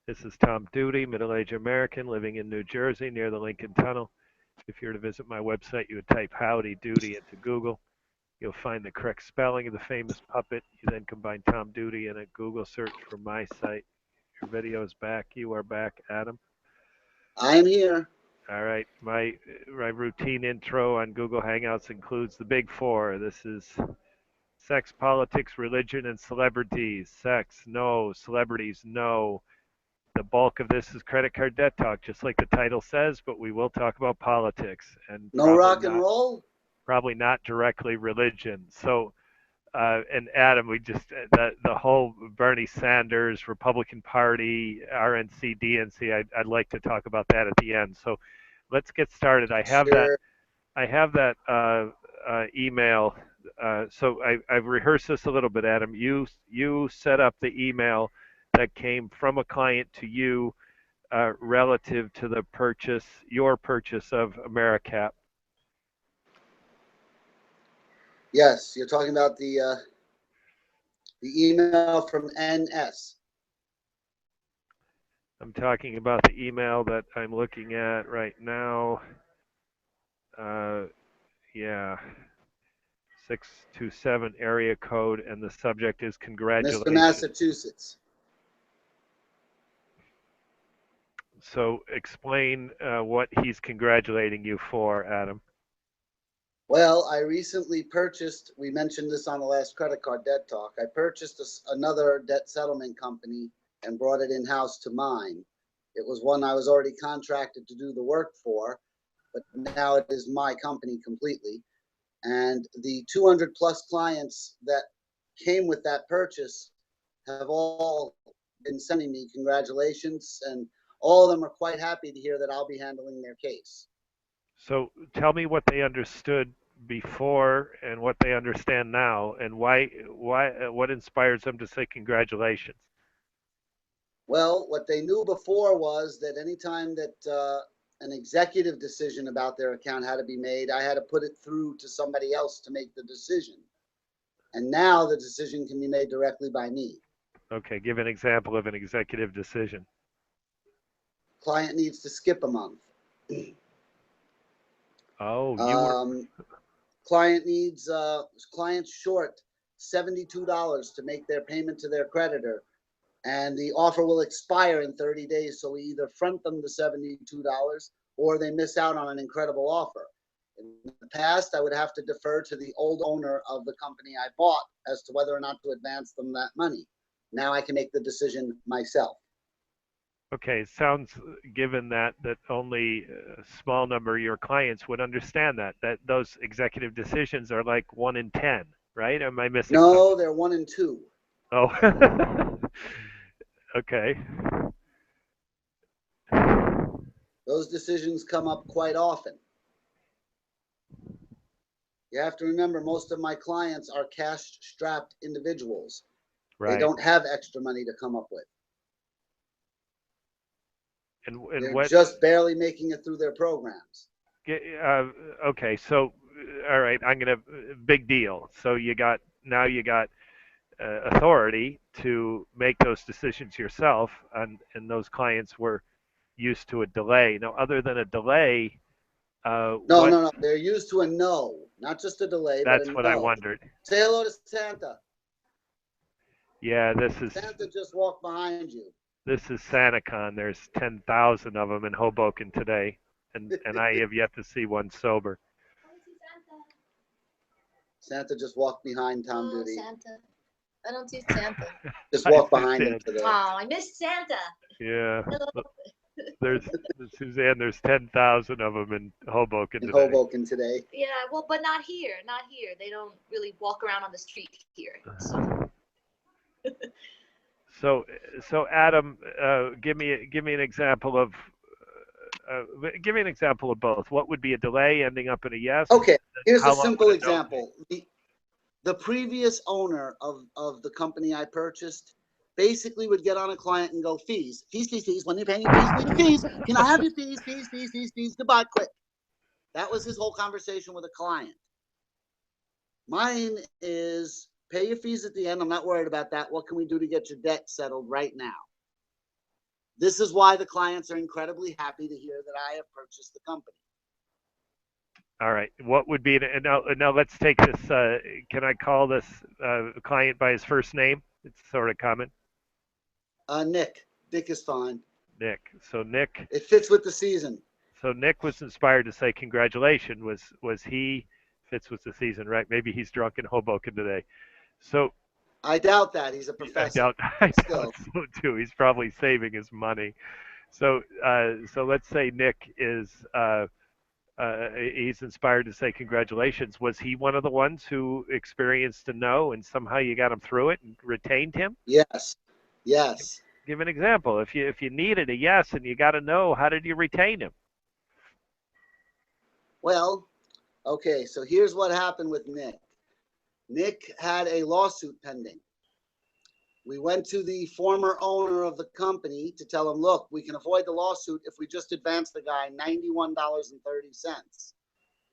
This is Tom Duty, middle-aged American living in New Jersey near the Lincoln Tunnel. If you were to visit my website, you would type Howdy Doody into Google. You'll find the correct spelling of the famous puppet. You then combine Tom Duty and a Google search for my site. Your video is back. You are back, Adam. I am here. All right. My routine intro on Google Hangouts includes the big four. This is sex, politics, religion, and celebrities. Sex, no. Celebrities, no. The bulk of this is credit card debt talk, just like the title says, but we will talk about politics and No rock and roll? probably not directly religion. So, and Adam, we just the whole Bernie Sanders, Republican Party, RNC, DNC. I'd like to talk about that at the end. So, let's get started. Sure. I have that email. So I've rehearsed this a little bit, Adam. You set up the email that came from a client to you relative to the your purchase of AmeriCap. Yes, you're talking about the email from NS. I'm talking about the email that I'm looking at right now. Yeah, 627 area code, and the subject is congratulations. Mr. Massachusetts. So explain what he's congratulating you for, Adam. Well, I recently purchased, we mentioned this on the last credit card debt talk, I purchased another debt settlement company and brought it in-house to mine. It was one I was already contracted to do the work for, but now it is my company completely. And the 200 plus clients that came with that purchase have all been sending me congratulations, and all of them are quite happy to hear that I'll be handling their case. So tell me what they understood before and what they understand now, and what inspires them to say congratulations. Well, what they knew before was that anytime that an executive decision about their account had to be made, I had to put it through to somebody else to make the decision. And now the decision can be made directly by me. Okay, give an example of an executive decision. Client needs to skip a month. Oh, you were. Client's short $72 to make their payment to their creditor, and the offer will expire in 30 days. So we either front them the $72 or they miss out on an incredible offer. In the past, I would have to defer to the old owner of the company I bought as to whether or not to advance them that money. Now I can make the decision myself. Okay, it sounds, given that only a small number of your clients would understand that those executive decisions are like 1 in 10, right? Am I missing something? No, they're 1 and 2. Oh, okay. Those decisions come up quite often. You have to remember, most of my clients are cash-strapped individuals. Right. They don't have extra money to come up with. And They're just barely making it through their programs. Okay, so all right, big deal. So you got authority to make those decisions yourself, and those clients were used to a delay. Now, other than a delay, no, they're used to a no, not just a delay, but a no. That's what I wondered. Say hello to Santa. Yeah, Santa just walked behind you. This is SantaCon. There's 10,000 of them in Hoboken today, and I have yet to see one sober. Santa just walked behind Tom Duty. Santa. I don't see Santa. Just walked behind him today. Oh, I missed Santa. Yeah. There's Suzanne. There's 10,000 of them in Hoboken today. Hoboken today. Yeah, well, but not here. Not here. They don't really walk around on the street here. So Adam, give me an example of both. What would be a delay ending up in a yes? Okay, here's a simple example. The previous owner of the company I purchased basically would get on a client and go, fees. When you're paying fees. Can I have your fees? Goodbye, quick. That was his whole conversation with a client. Mine is pay your fees at the end. I'm not worried about that. What can we do to get your debt settled right now? This is why the clients are incredibly happy to hear that I have purchased the company. All right. What would be, and now let's take this, can I call this client by his first name? It's sort of common. Nick. Nick is fine. Nick. So Nick. It fits with the season. So Nick was inspired to say congratulations. Was he fits with the season, right? Maybe he's drunk in Hoboken today. So I doubt that. He's a I professor. doubt Still. so too. He's probably saving his money. So so let's say Nick is he's inspired to say congratulations. Was he one of the ones who experienced a no and somehow you got him through it and retained him? Yes. Yes. Give an example. If you needed a yes and you got a no, how did you retain him? Well, okay, so here's what happened with Nick. Nick had a lawsuit pending. We went to the former owner of the company to tell him, look, we can avoid the lawsuit if we just advance the guy $91.30.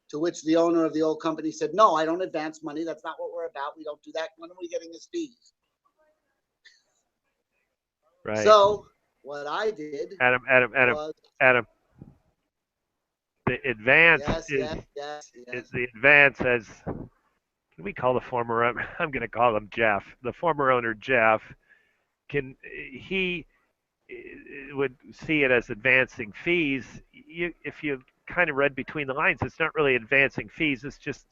To which the owner of the old company said, no, I don't advance money. That's not what we're about. We don't do that. When are we getting his fees? Right. So what I did Adam. was, The advance yes. is the advance as can we call the former owner? I'm going to call him Jeff. The former owner Jeff he would see it as advancing fees. If you kind of read between the lines, it's not really advancing fees. It's just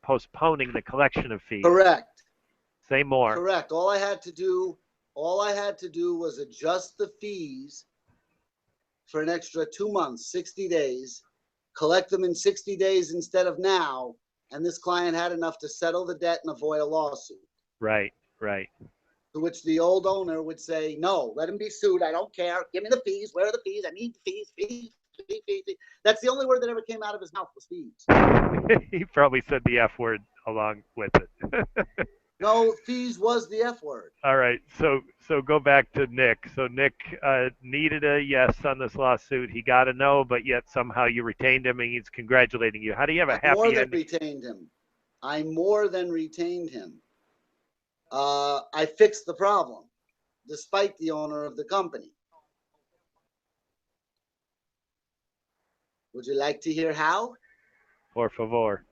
postponing the collection of fees. Correct. Say more. Correct. All I had to do was adjust the fees for an extra 2 months, 60 days, collect them in 60 days instead of now, and this client had enough to settle the debt and avoid a lawsuit. Right. To which the old owner would say, no, let him be sued. I don't care. Give me the fees. Where are the fees? I need fees. That's the only word that ever came out of his mouth was fees. He probably said the F word along with it. No, fees was the F word. All right. So go back to Nick. So Nick needed a yes on this lawsuit. He got a no, but yet somehow you retained him and he's congratulating you. How do you have a happy ending? I more than retained him. I fixed the problem, despite the owner of the company. Would you like to hear how? Por favor.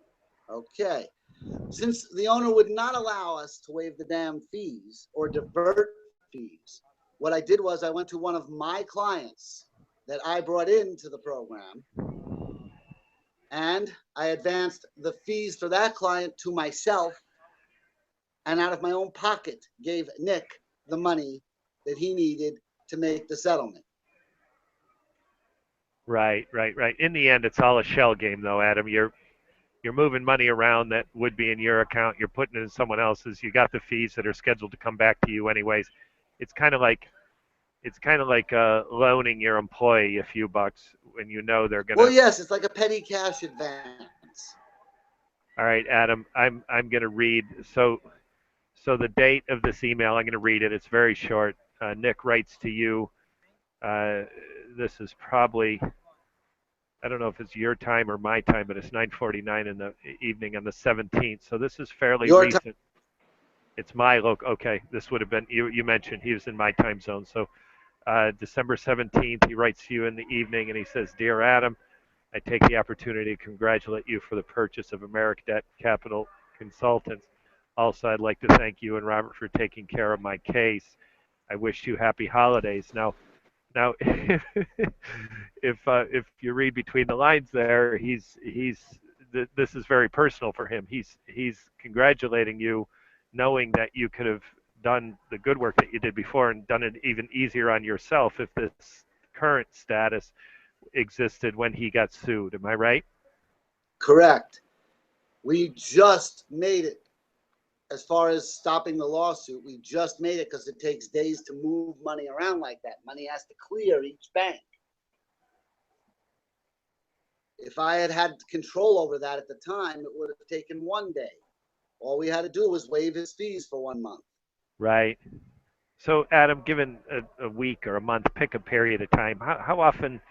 Okay. Since the owner would not allow us to waive the damn fees or divert fees, what I did was I went to one of my clients that I brought into the program, and I advanced the fees for that client to myself, and out of my own pocket gave Nick the money that he needed to make the settlement. Right. In the end, it's all a shell game, though, Adam. You're moving money around that would be in your account. You're putting it in someone else's. You got the fees that are scheduled to come back to you anyways. It's kind of like loaning your employee a few bucks when you know they're gonna. Well, yes, it's like a petty cash advance. All right, Adam. I'm gonna read. So the date of this email, I'm gonna read it. It's very short. Nick writes to you. This is probably, I don't know if it's your time or my time, but it's 9:49 in the evening on the 17th. So this is fairly recent. Time. It's my okay. This would have been you mentioned he was in my time zone. So December 17th, he writes to you in the evening and he says, "Dear Adam, I take the opportunity to congratulate you for the purchase of Americadebt Capital Consultants. Also, I'd like to thank you and Robert for taking care of my case. I wish you happy holidays." Now, if you read between the lines there, this is very personal for him. He's congratulating you, knowing that you could have done the good work that you did before and done it even easier on yourself if this current status existed when he got sued. Am I right? Correct. We just made it. As far as stopping the lawsuit, we just made it because it takes days to move money around like that. Money has to clear each bank. If I had had control over that at the time, it would have taken 1 day. All we had to do was waive his fees for 1 month. Right. So, Adam, given a week or a month, pick a period of time. How often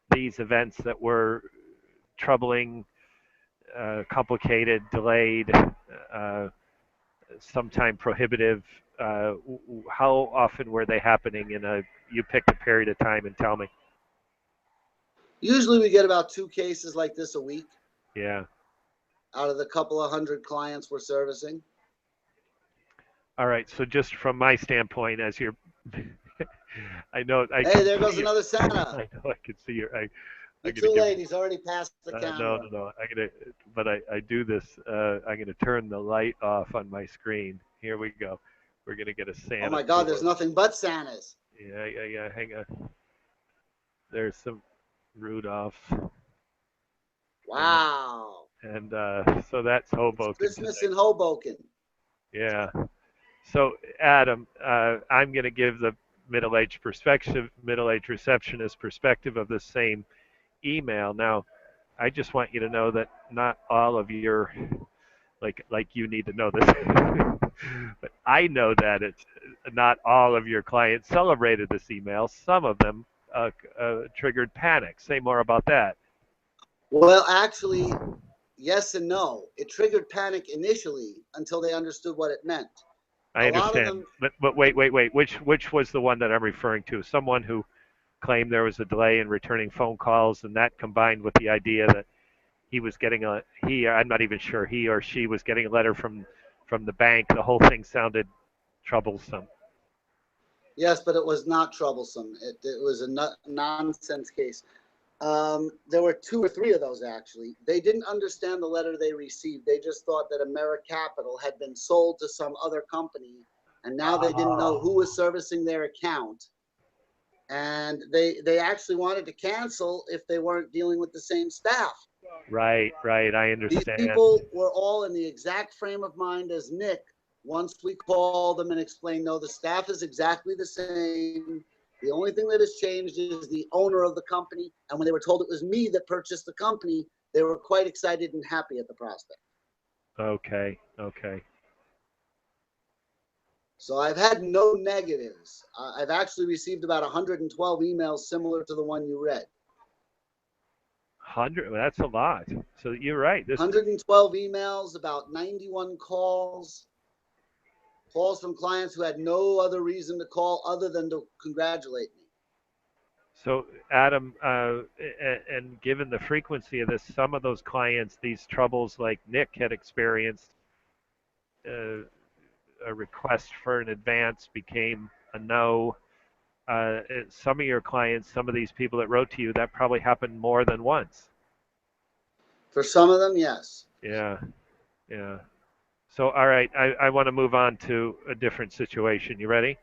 these events that were troubling, complicated, delayed, sometimes prohibitive, how often were they happening in a, you picked a period of time and tell me. Usually we get about 2 cases like this a week Yeah. out of the couple of hundred clients we're servicing. All right. So just from my standpoint, as you're, I know I Hey, can there goes see another it. Santa. I know I can see your. You're I'm gonna too give. late. He's already passed the No, camera. no, no. I'm gonna, but I do this. I'm gonna turn the light off on my screen. Here we go. We're gonna get a Oh Santa my God, there's tour. nothing but Santas. Yeah, yeah, yeah. Hang on. There's some Rudolphs, and Wow. so that's It's Hoboken Christmas tonight. in Hoboken. Yeah. So Adam, I'm gonna give the middle-aged receptionist perspective of the same email. Now, I just want you to know that not all of your like you need to know this, but I know that it's not all of your clients celebrated this email. Some of them triggered panic. Say more about that. Well, actually, yes and no. It triggered panic initially until they understood what it meant. I A lot of understand, them, but wait. Which was the one that I'm referring to? Someone who claimed there was a delay in returning phone calls, and that combined with the idea that he was getting a he. I'm not even sure he or she was getting a letter from the bank. The whole thing sounded troublesome. yes, but it was not troublesome. It was a nonsense case. There were 2 or 3 of those actually. They didn't understand the letter they received. They just thought that AmeriCapital had been sold to some other company, and now they didn't know who was servicing their account. And they actually wanted to cancel if they weren't dealing with the same staff. Right, right. I These understand. people were all in the exact frame of mind as Nick. Once we called them and explained, no, the staff is exactly the same. The only thing that has changed is the owner of the company. And when they were told it was me that purchased the company, they were quite excited and happy at the prospect. Okay, okay. So I've had no negatives. I've actually received about 112 emails similar to the one you read. 100. Well, that's a lot. So you're right. This 112 emails, about 91 calls from clients who had no other reason to call other than to congratulate me. So Adam, and given the frequency of this, some of those clients, these troubles like Nick had experienced, uh, a request for an advance became a no. Some of your clients, some of these people that wrote to you, that probably happened more than once. For some of them, yes. Yeah, yeah. So, all right, I want to move on to a different situation. You ready?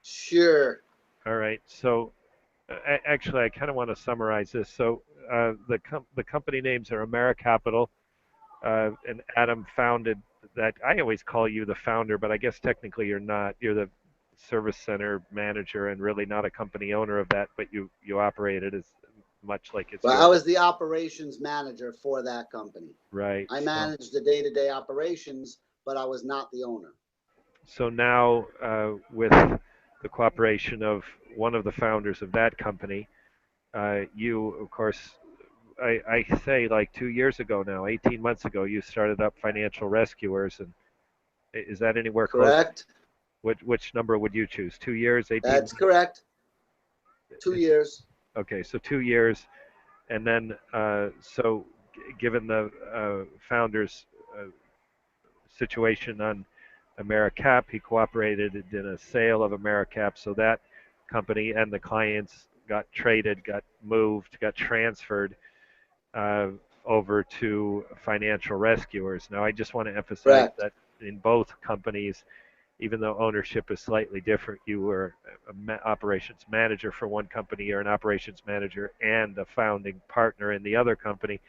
Sure. All right. So, actually, I kind of want to summarize this. So, the company names are AmeriCapital, and Adam founded that. I always call you the founder, but I guess technically you're not. You're the service center manager and really not a company owner of that, but you operate it as much like it's Well, I yours. was the operations manager for that company. Right. I managed the day-to-day operations, but I was not the owner. So now, with the cooperation of one of the founders of that company, you, of course, I say like 2 years ago now, 18 months ago, you started up Financial Rescuers, and is that anywhere close? Correct? Which number would you choose? 2 years, 18 That's months? correct. 2 years. Okay, so 2 years, and then so given the founder's situation on AmeriCap, he cooperated in a sale of AmeriCap, so that company and the clients got traded, got moved, got transferred uh, over to Financial Rescuers. Now, I just want to emphasize Correct. that in both companies, even though ownership is slightly different, you were an operations manager for one company, you're an operations manager and a founding partner in the other company.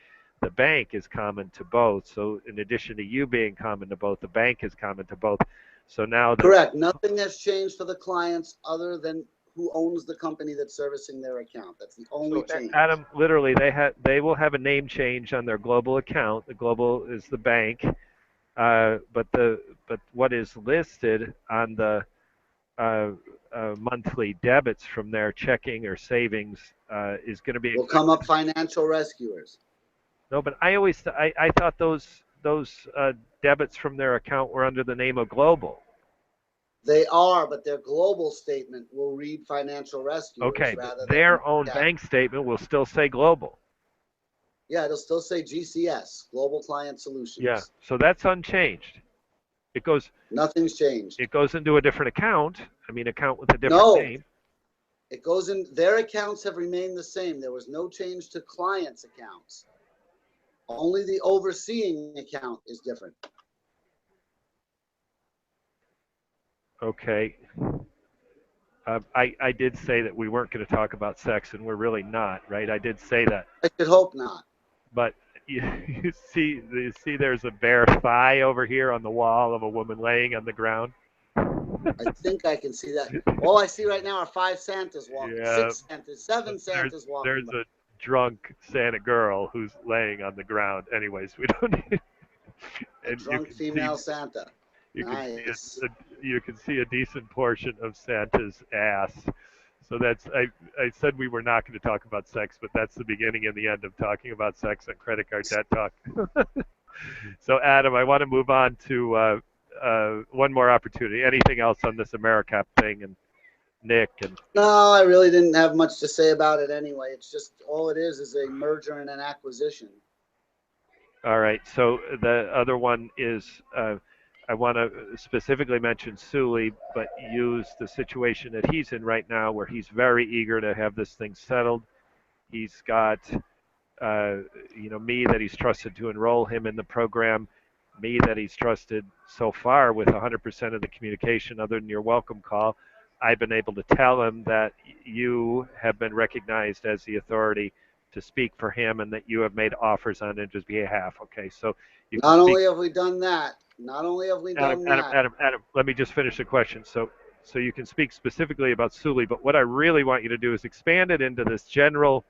The bank is common to both. So, in addition to you being common to both, the bank is common to both. So now Correct. Nothing has changed for the clients other than who owns the company that's servicing their account. That's the only change. Adam, literally, they will have a name change on their global account. The global is the bank, but what is listed on the uh, monthly debits from their checking or savings is going to be. Will come up Financial Rescuers. No, but I thought those debits from their account were under the name of Global. They are, but their global statement will read financial rescuers Okay, but rather than their own bank statement will still say global. Yeah, it'll still say GCS, Global Client Yeah, Solutions. so that's unchanged. It goes Nothing's changed. it goes into a different account. I mean, account with a different No, name. it goes in. Their accounts have remained the same. There was no change to clients' accounts. Only the overseeing account is different. Okay. I did say that we weren't going to talk about sex, and we're really not, right? I did say that. I should hope not. But you see there's a bare thigh over here on the wall of a woman laying on the ground. I think I can see that. All I see right now are 5 Santas walking, Yeah, 6 Santas, 7 Santas walking. there's a drunk Santa girl who's laying on the ground. Anyways, we don't need. A And drunk female Santa. you can Nice. you can see a decent portion of Santa's ass. So that's I said we were not going to talk about sex, but that's the beginning and the end of talking about sex on Credit Card Debt Talk. So Adam, I want to move on to one more opportunity. Anything else on this AmeriCap thing and Nick and No, I really didn't have much to say about it anyway. It's just all it is a merger and an acquisition. all right. So the other one is I want to specifically mention Sully, but use the situation that he's in right now, where he's very eager to have this thing settled. He's got me that he's trusted to enroll him in the program, me that he's trusted so far with 100% of the communication other than your welcome call. I've been able to tell him that you have been recognized as the authority to speak for him and that you have made offers on his behalf. Okay, so you can Not speak. only have we done that, not only have we done that. Adam, let me just finish the question. So you can speak specifically about Sully, but what I really want you to do is expand it into this general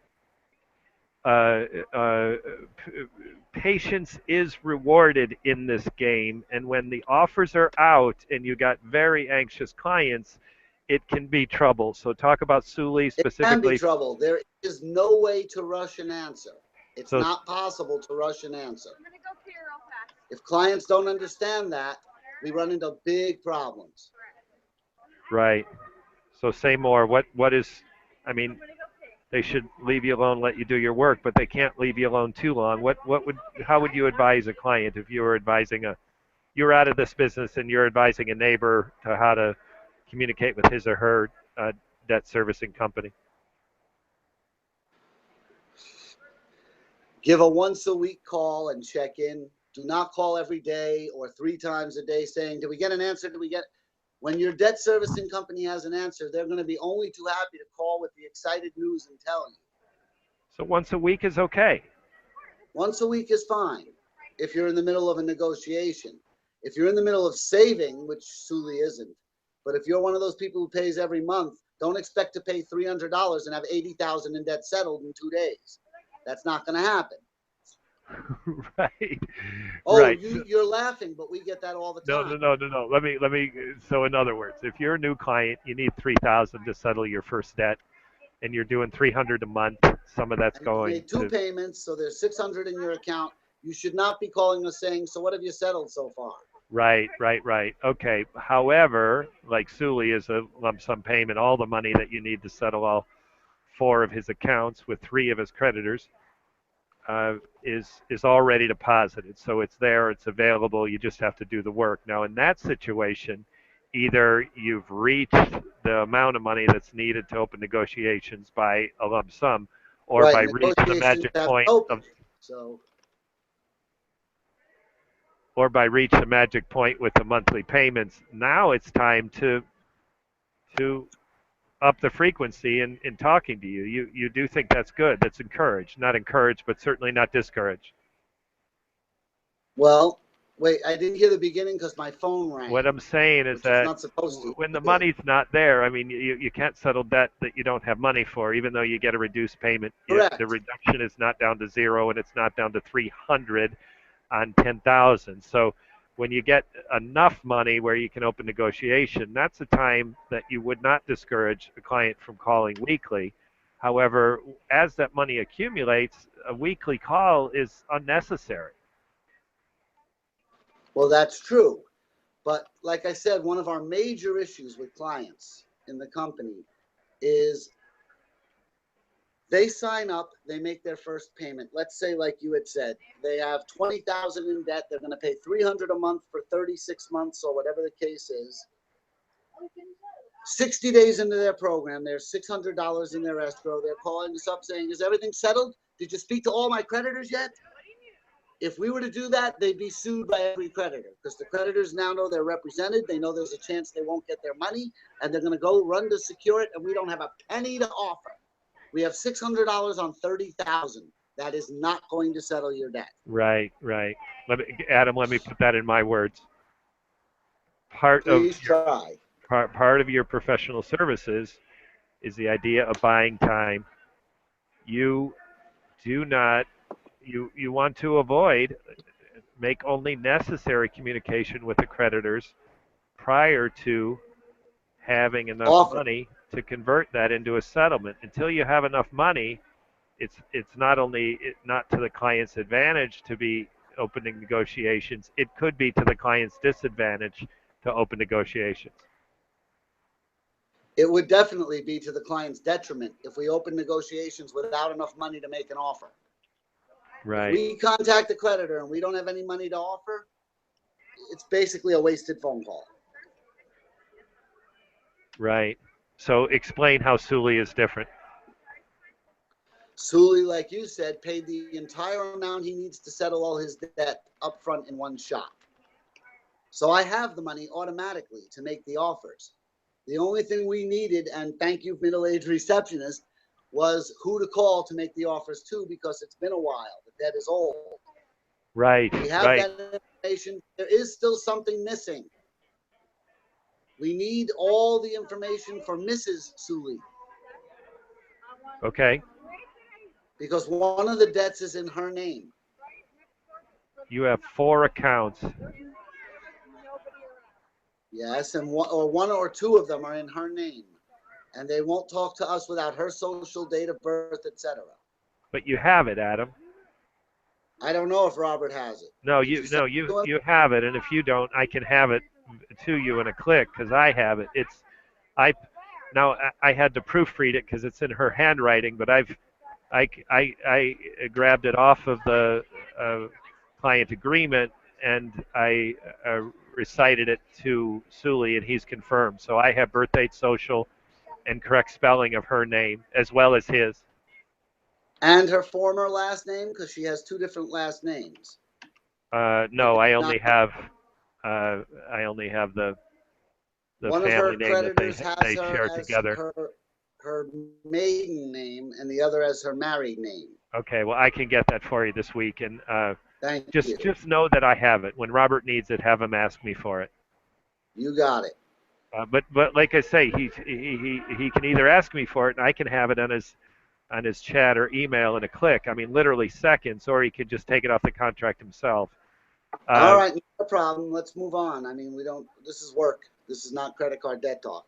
patience is rewarded in this game, and when the offers are out and you got very anxious clients, it can be trouble. So talk about Sully It can be specifically. trouble. There is no way to rush an answer. It's So- not possible to rush an answer. If clients don't understand that, we run into big problems. Right. So say more. What is? I mean, they should leave you alone, let you do your work, but they can't leave you alone too long. How would you advise a client if you were advising you're out of this business and you're advising a neighbor to how to communicate with his or her debt servicing company? Give a once a week call and check in. Do not call every day or 3 times a day saying, did we get an answer? When your debt servicing company has an answer, they're going to be only too happy to call with the excited news and tell you. So once a week is okay. Once a week is fine if you're in the middle of a negotiation. If you're in the middle of saving, which Sully isn't, but if you're one of those people who pays every month, don't expect to pay $300 and have $80,000 in debt settled in 2 days. That's not going to happen. Right. Oh, right. You're laughing, but we get that all the time. No. Let me. So in other words, if you're a new client, you need 3,000 to settle your first debt, and you're doing 300 a month. Some of that's And going you made 2 payments, so there's 600 in your account. You should not be calling us saying, so what have you settled so far? Right. Okay. However, like Sully is a lump sum payment, all the money that you need to settle all 4 of his accounts with 3 of his creditors is already deposited. So it's there, it's available. You just have to do the work. Now, in that situation, either you've reached the amount of money that's needed to open negotiations by a lump sum, or by reaching the magic point of. So. Or by reach the magic point with the monthly payments. Now it's time to up the frequency in talking to you. You do think that's good. That's encouraged. Not encouraged, but certainly not discouraged. Well, wait, I didn't hear the beginning because my phone rang. What I'm saying is that when the money's not there, I mean, you can't settle debt that you don't have money for, even though you get a reduced payment. Correct. The reduction is not down to 0, and it's not down to 300 on 10,000. So when you get enough money where you can open negotiation, that's a time that you would not discourage a client from calling weekly. However, as that money accumulates, a weekly call is unnecessary. Well, that's true. But like I said, one of our major issues with clients in the company is they sign up, they make their first payment. Let's say, like you had said, they have 20,000 in debt. They're going to pay 300 a month for 36 months or whatever the case is. 60 days into their program, there's $600 in their escrow. They're calling us up saying, "Is everything settled? Did you speak to all my creditors yet?" If we were to do that, they'd be sued by every creditor because the creditors now know they're represented. They know there's a chance they won't get their money, and they're going to go run to secure it, and we don't have a penny to offer. We have $600 on 30,000. That is not going to settle your debt. Right. Adam, let me put that in my words. Please try. Part of your professional services is the idea of buying time. You do not, you want to make only necessary communication with the creditors prior to having enough money to convert that into a settlement. Until you have enough money, it's not only not to the client's advantage to be opening negotiations, it could be to the client's disadvantage to open negotiations. It would definitely be to the client's detriment if we open negotiations without enough money to make an offer. Right. If we contact the creditor and we don't have any money to offer, it's basically a wasted phone call. Right. So explain how Sully is different. Sully, like you said, paid the entire amount he needs to settle all his debt up front in one shot. So I have the money automatically to make the offers. The only thing we needed, and thank you, middle-aged receptionist, was who to call to make the offers to, because it's been a while. The debt is old. Right. We have that information. There is still something missing. We need all the information for Mrs. Sully. Okay. Because one of the debts is in her name. You have 4 accounts. Yes, and one or two of them are in her name. And they won't talk to us without her social, date of birth, etc. But you have it, Adam. I don't know if Robert has it. No, you have it, and if you don't, I can have it to you in a click because I have it. I had to proofread it because it's in her handwriting, but I grabbed it off of the client agreement and I recited it to Sully, and he's confirmed. So I have birth date, social, and correct spelling of her name as well as his. And her former last name, because she has 2 different last names. No, I only have the one family of her name that creditors they share together. Her maiden name, and the other as her married name. Okay, well I can get that for you this week, and Thank you. Just know that I have it. When Robert needs it, have him ask me for it. You got it. But like I say, he can either ask me for it, and I can have it on his chat or email in a click. I mean, literally seconds, or he could just take it off the contract himself. All right, no problem. Let's move on. I mean, this is work. This is not credit card debt talk.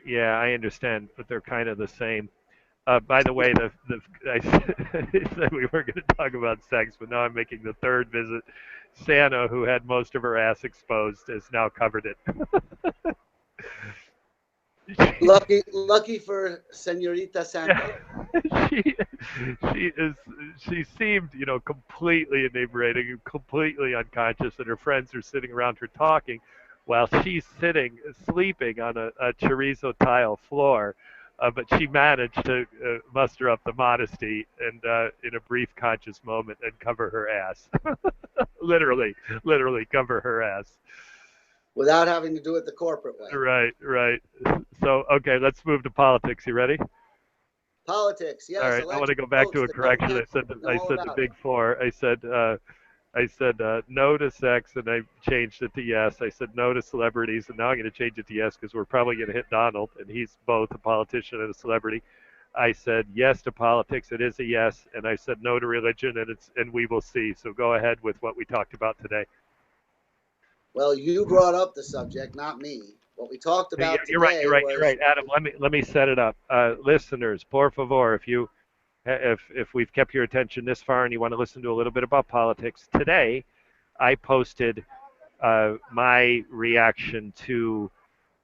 Yeah, I understand, but they're kind of the same. By the way, I said we were going to talk about sex, but now I'm making the 3rd visit. Santa, who had most of her ass exposed, has now covered it. Lucky for Senorita Santa. She seemed, completely inebriated and completely unconscious, and her friends are sitting around her talking while she's sleeping on a chorizo tile floor. But she managed to muster up the modesty and, in a brief conscious moment, and cover her ass. literally cover her ass. Without having to do it the corporate way. Right. So, okay, let's move to politics. You ready? Politics, yes. All right, I want to go back to a correction. I said the big 4. I said no to sex, and I changed it to yes. I said no to celebrities, and now I'm going to change it to yes because we're probably going to hit Donald, and he's both a politician and a celebrity. I said yes to politics. It is a yes, and I said no to religion, and we will see. So go ahead with what we talked about today. Well, you brought up the subject, not me. What we talked about You're today You're right. Adam, let me set it up. Listeners, por favor, if we've kept your attention this far and you want to listen to a little bit about politics, today I posted my reaction to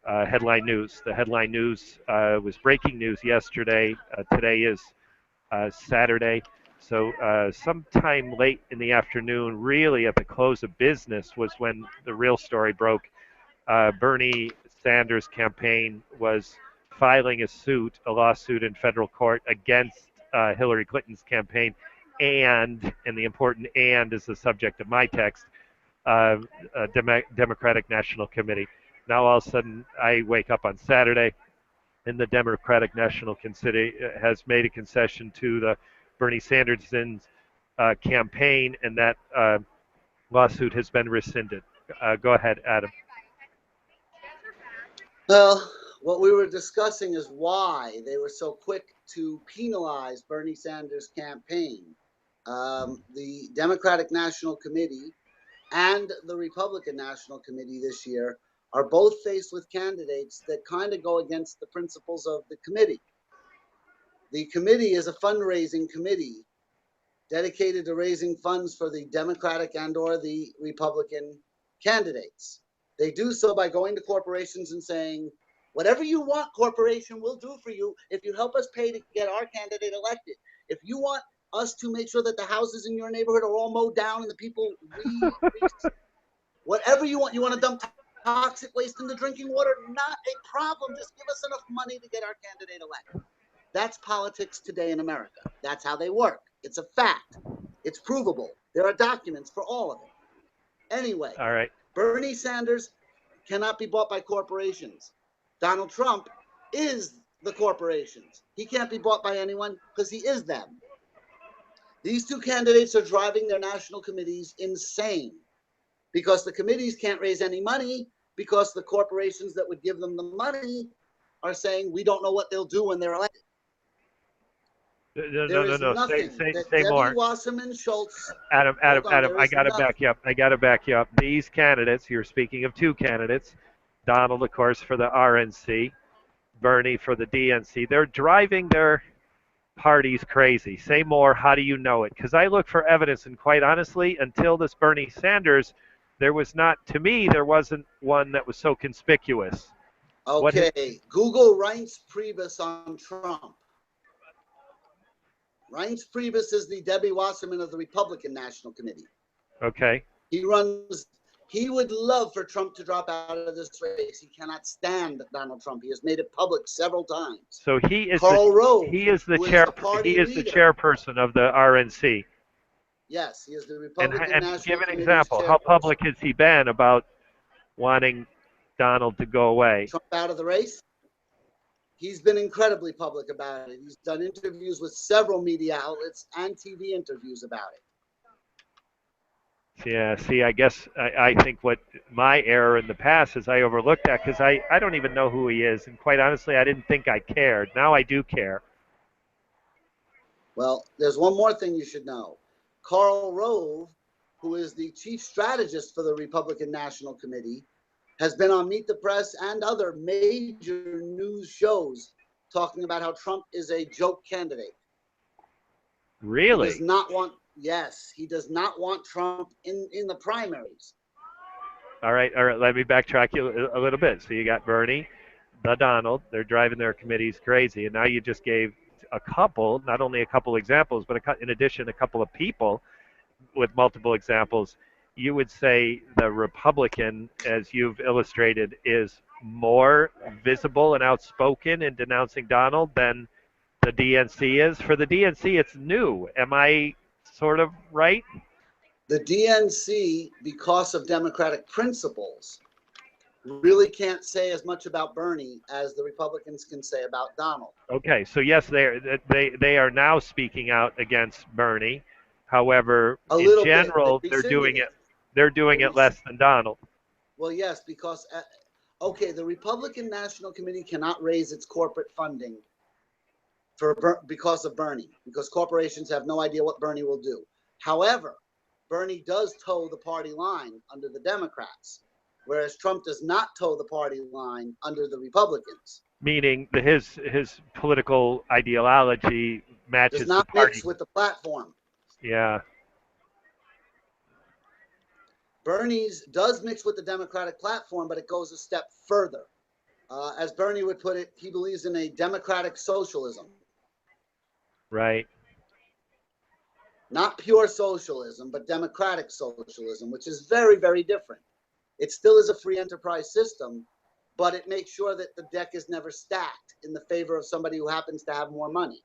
headline news. The headline news was breaking news yesterday. Today is Saturday. So sometime late in the afternoon, really at the close of business, was when the real story broke. Bernie Sanders' campaign was filing a lawsuit in federal court against Hillary Clinton's campaign, and the important "and" is the subject of my text, Democratic National Committee. Now all of a sudden, I wake up on Saturday, and the Democratic National Committee has made a concession to the Bernie Sanders' campaign, and that lawsuit has been rescinded. Go ahead, Adam. Well, what we were discussing is why they were so quick to penalize Bernie Sanders' campaign. The Democratic National Committee and the Republican National Committee this year are both faced with candidates that kind of go against the principles of the committee. The committee is a fundraising committee dedicated to raising funds for the Democratic and or the Republican candidates. They do so by going to corporations and saying, whatever you want, corporation, we'll do for you if you help us pay to get our candidate elected. If you want us to make sure that the houses in your neighborhood are all mowed down and the people whatever you want to dump toxic waste in the drinking water, not a problem. Just give us enough money to get our candidate elected. That's politics today in America. That's how they work. It's a fact. It's provable. There are documents for all of it. Anyway, all right. Bernie Sanders cannot be bought by corporations. Donald Trump is the corporations. He can't be bought by anyone because he is them. These two candidates are driving their national committees insane because the committees can't raise any money because the corporations that would give them the money are saying we don't know what they'll do when they're elected. No. Nothing Say Debbie more. Wasserman Schultz. Adam, I gotta back you up. These candidates, you're speaking of two candidates, Donald, of course, for the RNC, Bernie for the DNC. They're driving their parties crazy. Say more. How do you know it? Because I look for evidence, and quite honestly, until this Bernie Sanders, there wasn't one that was so conspicuous. Okay, Google Reince Priebus on Trump. Reince Priebus is the Debbie Wasserman of the Republican National Committee. Okay. He would love for Trump to drop out of this race. He cannot stand Donald Trump. He has made it public several times. So he is Karl Rove, the chairperson of the RNC. Yes, he is the Republican National And give an Committee's example. How chairperson. public has he been about wanting Donald to go away? Trump out of the race? He's been incredibly public about it. He's done interviews with several media outlets and TV interviews about it. Yeah, see, I guess I think what my error in the past is I overlooked that because I don't even know who he is. And quite honestly, I didn't think I cared. Now I do care. Well, there's one more thing you should know. Karl Rove, who is the chief strategist for the Republican National Committee, has been on Meet the Press and other major news shows talking about how Trump is a joke candidate. Really? He does not want Trump in the primaries. All right. Let me backtrack you a little bit. So you got Bernie, the Donald. They're driving their committees crazy, and now you just gave not only a couple examples, but in addition, a couple of people with multiple examples. You would say the Republican, as you've illustrated, is more visible and outspoken in denouncing Donald than the DNC is. For the DNC, it's new. Am I sort of right? The DNC, because of Democratic principles, really can't say as much about Bernie as the Republicans can say about Donald. Okay, so yes, they are now speaking out against Bernie. However, in general, they're doing it less than Donald. Well, yes, because the Republican National Committee cannot raise its corporate funding because of Bernie, because corporations have no idea what Bernie will do. However, Bernie does toe the party line under the Democrats, whereas Trump does not toe the party line under the Republicans. Meaning his political ideology matches does not the party. mix with the platform. Yeah. Bernie's does mix with the Democratic platform, but it goes a step further. As Bernie would put it, he believes in a democratic socialism. Right. Not pure socialism, but democratic socialism, which is very, very different. It still is a free enterprise system, but it makes sure that the deck is never stacked in the favor of somebody who happens to have more money.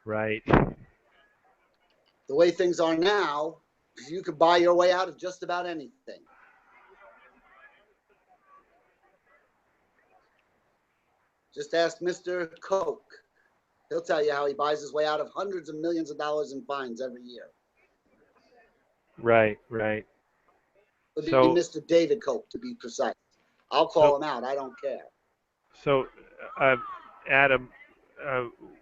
Right. The way things are now, you could buy your way out of just about anything. Just ask Mr. Koch. He'll tell you how he buys his way out of hundreds of millions of dollars in fines every year. Right. It would be So, Mr. David Koch, to be precise. I'll call him out. I don't care. so Adam,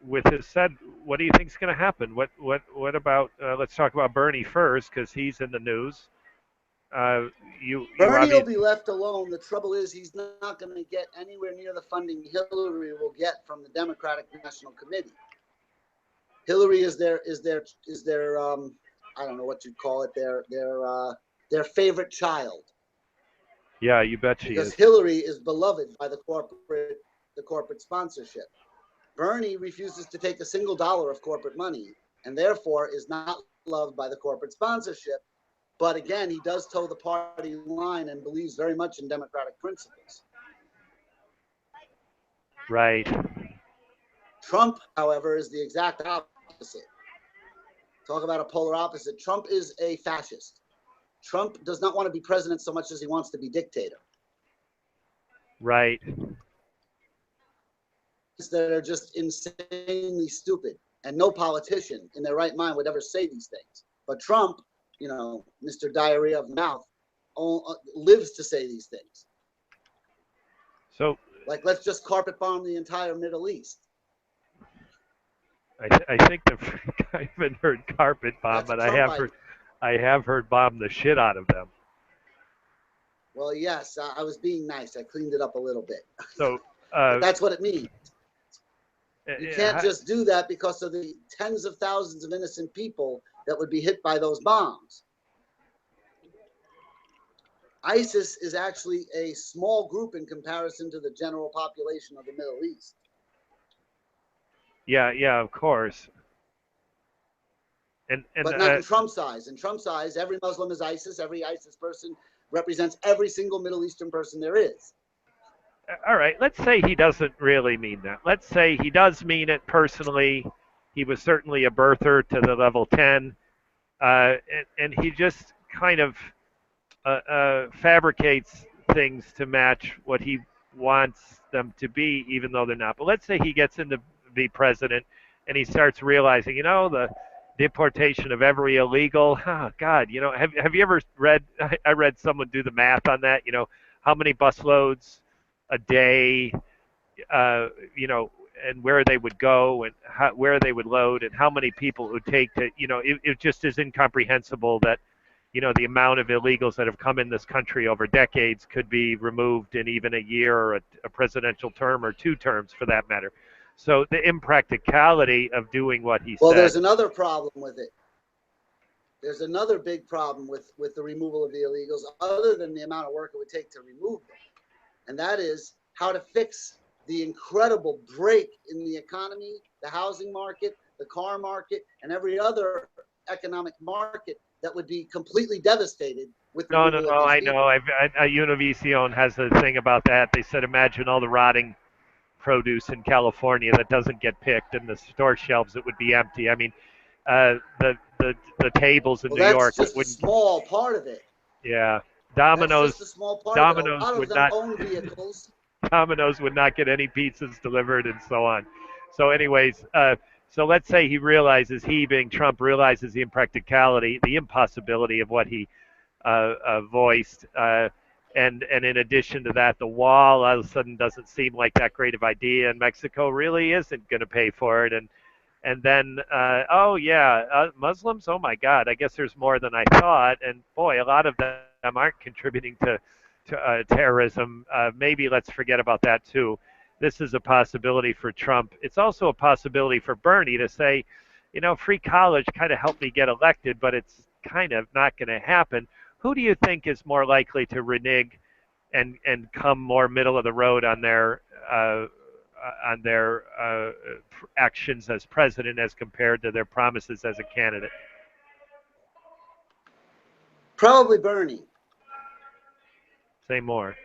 with his said, what do you think is going to happen? What about? Let's talk about Bernie first, because he's in the news. You Bernie will obviously, be left alone. The trouble is he's not going to get anywhere near the funding Hillary will get from the Democratic National Committee. Hillary is their I don't know what you'd call it, their favorite child. yeah, you bet she Because is. Hillary is beloved by the corporate sponsorship. Bernie refuses to take a single dollar of corporate money and therefore is not loved by the corporate sponsorship. But again, he does toe the party line and believes very much in democratic principles. Right. Trump, however, is the exact opposite. Talk about a polar opposite. Trump is a fascist. Trump does not want to be president so much as he wants to be dictator. Right. That are just insanely stupid, and no politician in their right mind would ever say these things. But Trump, Mr. Diarrhea of the Mouth, lives to say these things. So, Like, let's just carpet bomb the entire Middle East. I think I haven't heard carpet bomb, That's but Trump. I have heard bomb the shit out of them. Well, yes, I was being nice. I cleaned it up a little bit. So, But that's what it means. You can't how- just do that because of the tens of thousands of innocent people that would be hit by those bombs. ISIS is actually a small group in comparison to the general population of the Middle East. yeah, of course. And But not in Trump's eyes. In Trump's eyes, every Muslim is ISIS. Every ISIS person represents every single Middle Eastern person there is. all right, let's say he doesn't really mean that. Let's say he does mean it personally. He was certainly a birther to the level 10, and he just kind of fabricates things to match what he wants them to be, even though they're not. But let's say he gets in to be president, and he starts realizing, the deportation of every illegal. Oh God, have you ever read? I read someone do the math on that. How many busloads a day, and where they would go and where they would load and how many people it would take to, it just is incomprehensible that, the amount of illegals that have come in this country over decades could be removed in even a year or a presidential term or 2 terms for that matter. So the impracticality of doing what he Well, said. there's another problem with it. There's another big problem with the removal of the illegals, other than the amount of work it would take to remove them. And that is how to fix the incredible break in the economy, the housing market, the car market, and every other economic market that would be completely devastated with the No, removal of I these know. Univision has a thing about that. They said, imagine all the rotting produce in California that doesn't get picked, and the store shelves that would be empty. I mean, the tables in New York that's just a wouldn't. small part of it. Yeah, That's Domino's. just a small part Domino's of it. A lot of would them not. own vehicles. Domino's would not get any pizzas delivered, and so on. So, anyways, so let's say he being Trump, realizes the impracticality, the impossibility of what he voiced. And in addition to that, the wall all of a sudden doesn't seem like that great of idea, and Mexico really isn't going to pay for it. And then, Muslims, oh my God, I guess there's more than I thought. And boy, a lot of them aren't contributing to terrorism. Maybe let's forget about that too. This is a possibility for Trump. It's also a possibility for Bernie to say, you know, free college kind of helped me get elected, but it's kind of not going to happen. Who do you think is more likely to renege and come more middle of the road uh, on their actions as president as compared to their promises as a candidate? Probably Bernie. Say more.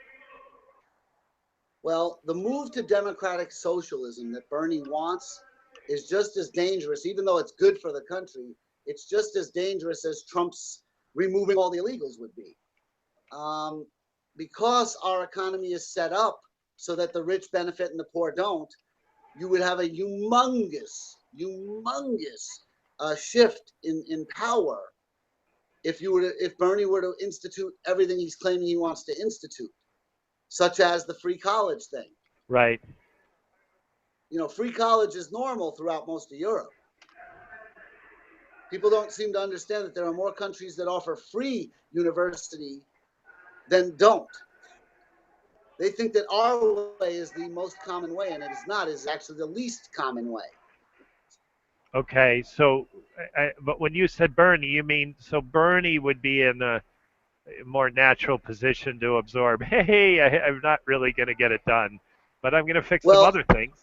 Well, the move to democratic socialism that Bernie wants is just as dangerous, even though it's good for the country. It's just as dangerous as Trump's removing all the illegals would be. Because our economy is set up so that the rich benefit and the poor don't, you would have a humongous shift in power if Bernie were to institute everything he's claiming he wants to institute, such as the free college thing. Right. You know, free college is normal throughout most of Europe. People don't seem to understand that there are more countries that offer free university than don't. They think that our way is the most common way, and it is not. It is actually the least common way. Okay. So, but when you said Bernie, you mean so Bernie would be in a more natural position to absorb, hey, I'm not really going to get it done, but I'm going to fix some other things.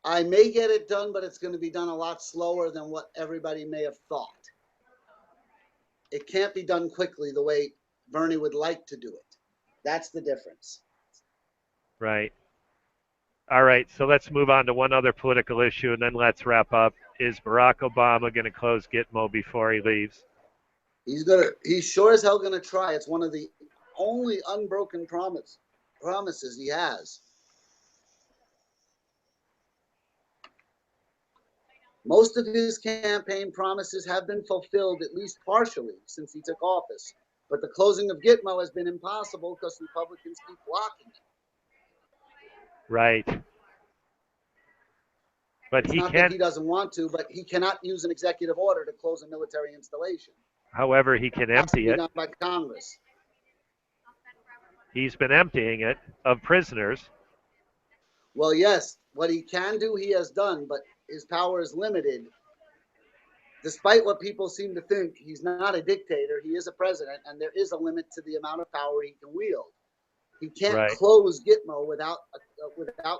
I may get it done, but it's going to be done a lot slower than what everybody may have thought. It can't be done quickly the way Bernie would like to do it. That's the difference. Right. All right. So let's move on to one other political issue, and then let's wrap up. Is Barack Obama going to close Gitmo before he leaves? He's sure as hell going to try. It's one of the only unbroken promises he has. Most of his campaign promises have been fulfilled, at least partially, since he took office. But the closing of Gitmo has been impossible because Republicans keep blocking it. Right. But it's not that he doesn't want to, but he cannot use an executive order to close a military installation. However, he can empty it. Done by Congress. He's been emptying it of prisoners. Well, yes, what he can do, he has done, but his power is limited. Despite what people seem to think, he's not a dictator. He is a president, and there is a limit to the amount of power he can wield. He can't close Gitmo without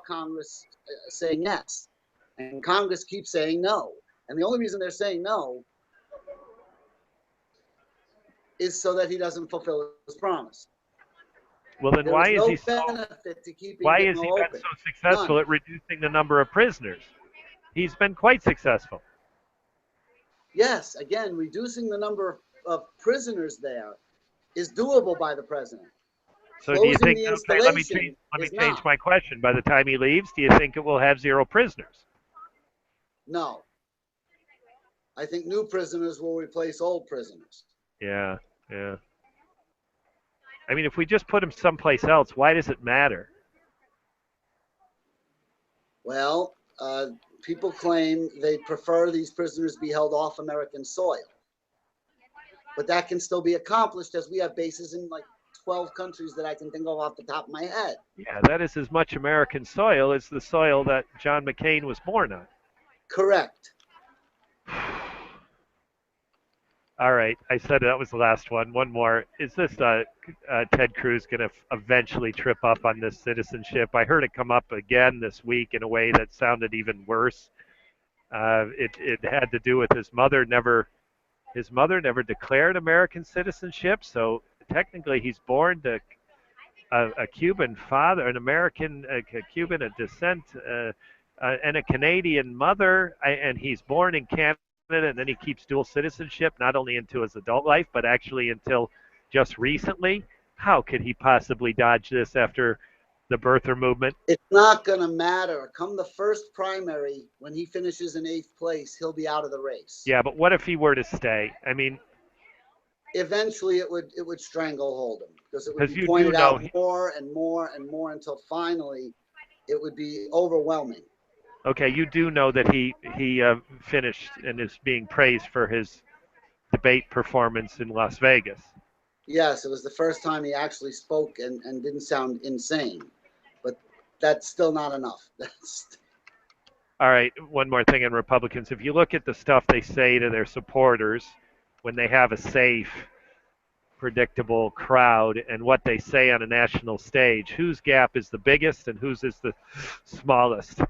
Congress saying yes. And Congress keeps saying no. And the only reason they're saying no is so that he doesn't fulfill his promise. Well, then why is he so successful None. at reducing the number of prisoners? He's been quite successful. Yes, again, reducing the number of prisoners there is doable by the president. So do you think, okay, let me change my question. By the time he leaves, do you think it will have 0 prisoners? No. I think new prisoners will replace old prisoners. Yeah, yeah. I mean, if we just put him someplace else, why does it matter? Well, people claim they prefer these prisoners be held off American soil. But that can still be accomplished, as we have bases in like 12 countries that I can think of off the top of my head. Yeah, that is as much American soil as the soil that John McCain was born on. Correct. All right, I said that was the last one. One more. Is this Ted Cruz going to eventually trip up on this citizenship? I heard it come up again this week in a way that sounded even worse. It had to do with his mother never declared American citizenship, so technically he's born to a Cuban father, an American, a Cuban descent, and a Canadian mother, and he's born in Canada, and then he keeps dual citizenship not only into his adult life, but actually until just recently. How could he possibly dodge this after the birther movement? It's not going to matter. Come the first primary, when he finishes in 8th place, he'll be out of the race. Yeah, but what if he were to stay? I mean, eventually it would stranglehold him, because it would be pointed out more and more and more until finally it would be overwhelming. Okay, you do know that he finished and is being praised for his debate performance in Las Vegas. Yes, it was the first time he actually spoke and didn't sound insane. But that's still not enough. All right, one more thing on Republicans. If you look at the stuff they say to their supporters when they have a safe, predictable crowd and what they say on a national stage, whose gap is the biggest and whose is the smallest?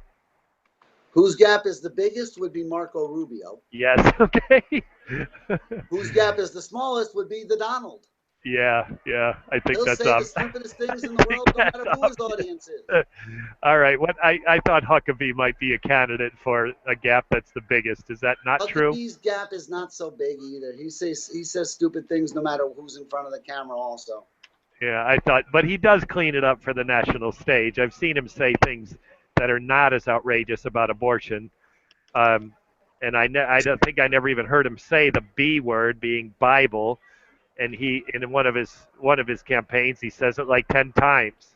Whose gap is the biggest would be Marco Rubio. Yes, okay. Whose gap is the smallest would be the Donald. Yeah, I think He'll that's say the obvious. stupidest things in the world, no matter who his audience is. All right, what I thought Huckabee might be a candidate for a gap that's the biggest. Is that not true? Huckabee's gap is not so big either. He says stupid things no matter who's in front of the camera also. Yeah, I thought, but he does clean it up for the national stage. I've seen him say things that are not as outrageous about abortion, and I don't think I never even heard him say the B word, being Bible. And he, in one of his campaigns, he says it like 10 times.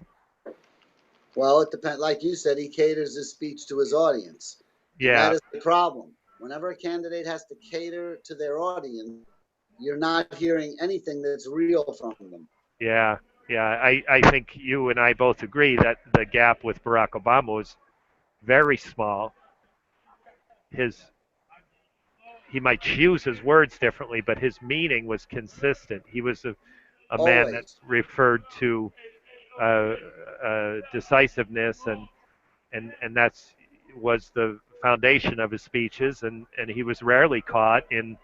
Well, it depends. Like you said, he caters his speech to his audience. And Yeah, that is the problem. Whenever a candidate has to cater to their audience, you're not hearing anything that's real from them. yeah. I think you and I both agree that the gap with Barack Obama was very small. He might choose his words differently, but his meaning was consistent. He was a man that Always. referred to decisiveness, and that's was the foundation of his speeches, and he was rarely caught in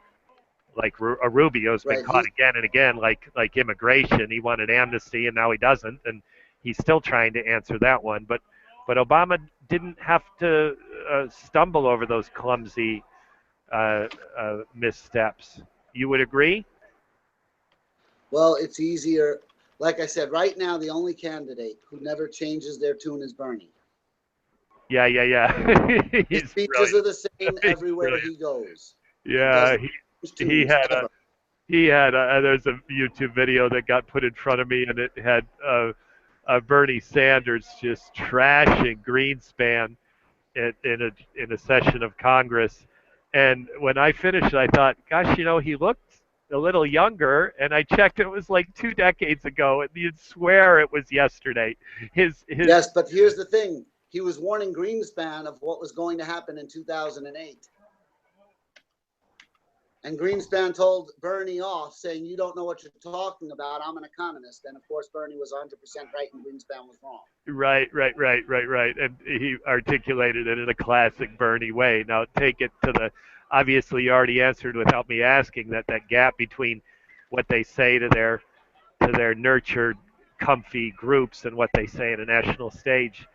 like Rubio's been Right. caught again and again, like immigration. He wanted amnesty, and now he doesn't, and he's still trying to answer that one. But Obama didn't have to stumble over those clumsy missteps. You would agree? Well, it's easier. Like I said, right now, the only candidate who never changes their tune is Bernie. Yeah. His He's speeches brilliant. are the same He's everywhere brilliant. he goes. Yeah, His he tunes had ever. there's a YouTube video that got put in front of me, and it had Bernie Sanders just trashing Greenspan in a session of Congress. And when I finished, I thought, gosh, he looked a little younger. And I checked; it was like 2 decades ago, and you'd swear it was yesterday. His Yes, but here's the thing. He was warning Greenspan of what was going to happen in 2008. And Greenspan told Bernie off, saying, "You don't know what you're talking about. I'm an economist." And of course, Bernie was 100% right and Greenspan was wrong. Right. And he articulated it in a classic Bernie way. Now take it to the obviously you already answered without me asking that gap between what they say to their nurtured, comfy groups and what they say in a national stage.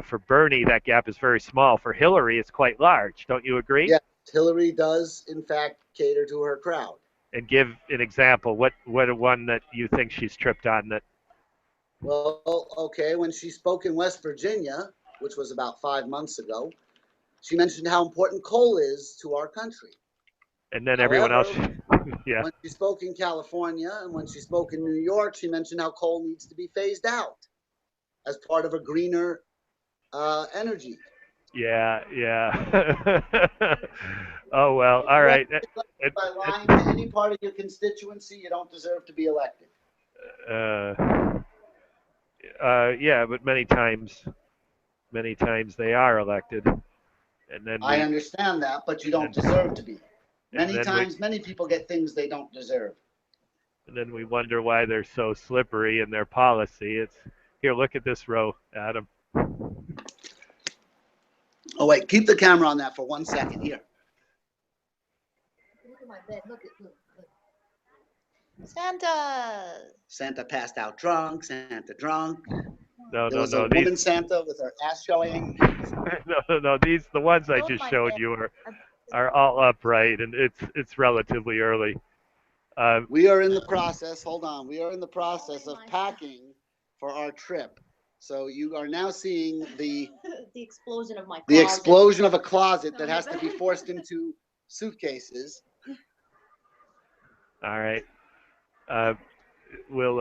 For Bernie, that gap is very small. For Hillary, it's quite large. Don't you agree? Yes, Hillary does, in fact, cater to her crowd. And give an example. What one that you think she's tripped on that? Well, okay, when she spoke in West Virginia, which was about 5 months ago, she mentioned how important coal is to our country. And then everyone else, However, yeah. when she spoke in California and when she spoke in New York, she mentioned how coal needs to be phased out as part of a greener energy. Yeah. Oh well, all right. By lying to any part of your constituency, you don't deserve to be elected. Yeah, but many times they are elected, and then I understand that, but you don't deserve to be. Many then times, many people get things they don't deserve. and then we wonder why they're so slippery in their policy. It's here. Look at this row, Adam. Oh, wait, keep the camera on that for 1 second. Here. Look at my bed. Look. Santa Santa passed out drunk. No. There was a woman Santa with her ass showing. No. These the ones I Both just my showed bed. you are all upright, and it's relatively early. We are in the process. Hold on. We are in the process of packing for our trip. So you are now seeing the explosion of my closet. the explosion of a closet that has to be forced into suitcases. All right. We'll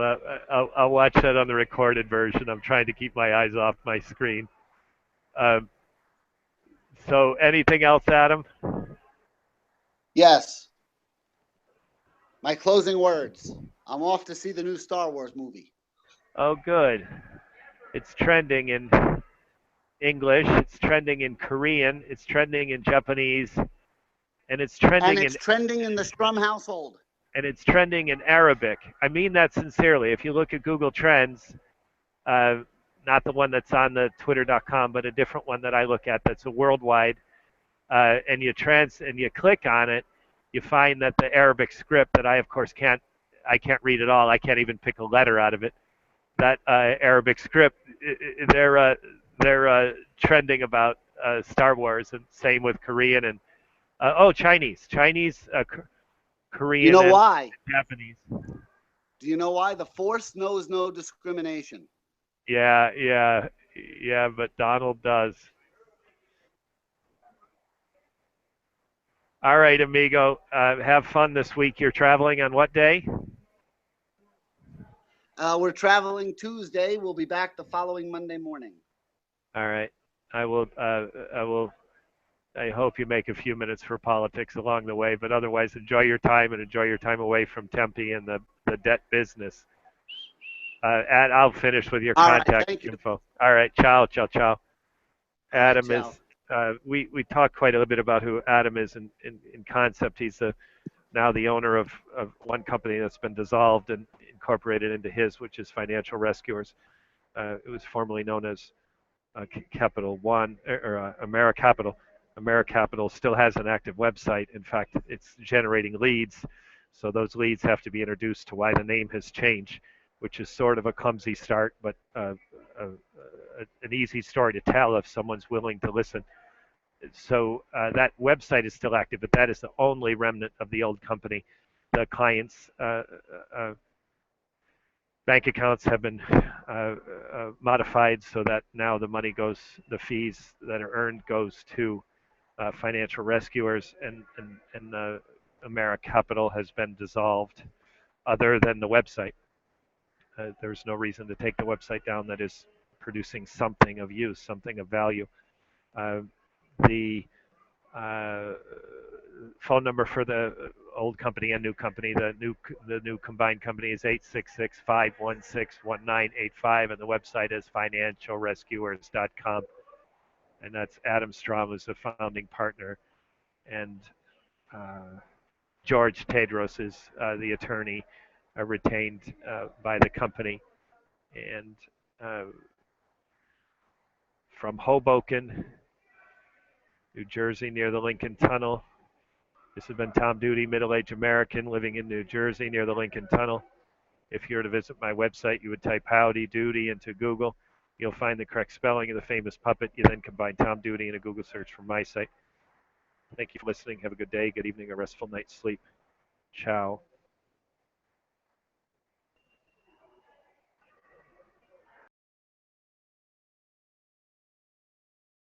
I'll watch that on the recorded version. I'm trying to keep my eyes off my screen. So anything else, Adam? Yes. My closing words. I'm off to see the new Star Wars movie. Oh, good. It's trending English, it's trending in Korean, it's trending in Japanese, and it's trending And in it's trending in the Strum household. Arabic. I mean that sincerely. If you look at Google Trends, uh, not the one that's on the Twitter.com, but a different one that I look at that's a worldwide, and you click on it, you find that the Arabic script that I of course can't read at all. I can't even pick a letter out of it. That Arabic script, they're trending about Star Wars, and same with Korean and Chinese, You Korean know and why? Japanese. Do you know why? The Force knows no discrimination. Yeah, but Donald does. All right, amigo. Have fun this week. You're traveling on what day? We're traveling Tuesday. We'll be back the following Monday morning. All right. I will. I hope you make a few minutes for politics along the way, but otherwise, enjoy your time and enjoy your time away from Tempe and the debt business. And I'll finish with your All right, contact thank you. info. All right. Ciao. Adam ciao. is. We talked quite a little bit about who Adam is in concept. He's now the owner of one company that's been dissolved and incorporated into his, which is Financial Rescuers. It was formerly known as Capital One or AmeriCapital. AmeriCapital still has an active website. In fact, it's generating leads. So those leads have to be introduced to why the name has changed, which is sort of a clumsy start, but an easy story to tell if someone's willing to listen. So that website is still active, but that is the only remnant of the old company. The clients' bank accounts have been modified so that now the fees that are earned goes to Financial Rescuers, and AmeriCapital has been dissolved. Other than the website, there's no reason to take the website down that is producing something of use, something of value. The phone number for the old company and new company, the new combined company is 866-516-1985, and the website is financialrescuers.com. And that's Adam Strom, who's the founding partner, and George Tedros is the attorney retained by the company. And from Hoboken, New Jersey, near the Lincoln Tunnel. This has been Tom Duty, middle-aged American living in New Jersey near the Lincoln Tunnel. If you were to visit my website, you would type Howdy Doody into Google. You'll find the correct spelling of the famous puppet. You then combine Tom Duty in a Google search from my site. Thank you for listening. Have a good day, good evening, a restful night's sleep. Ciao.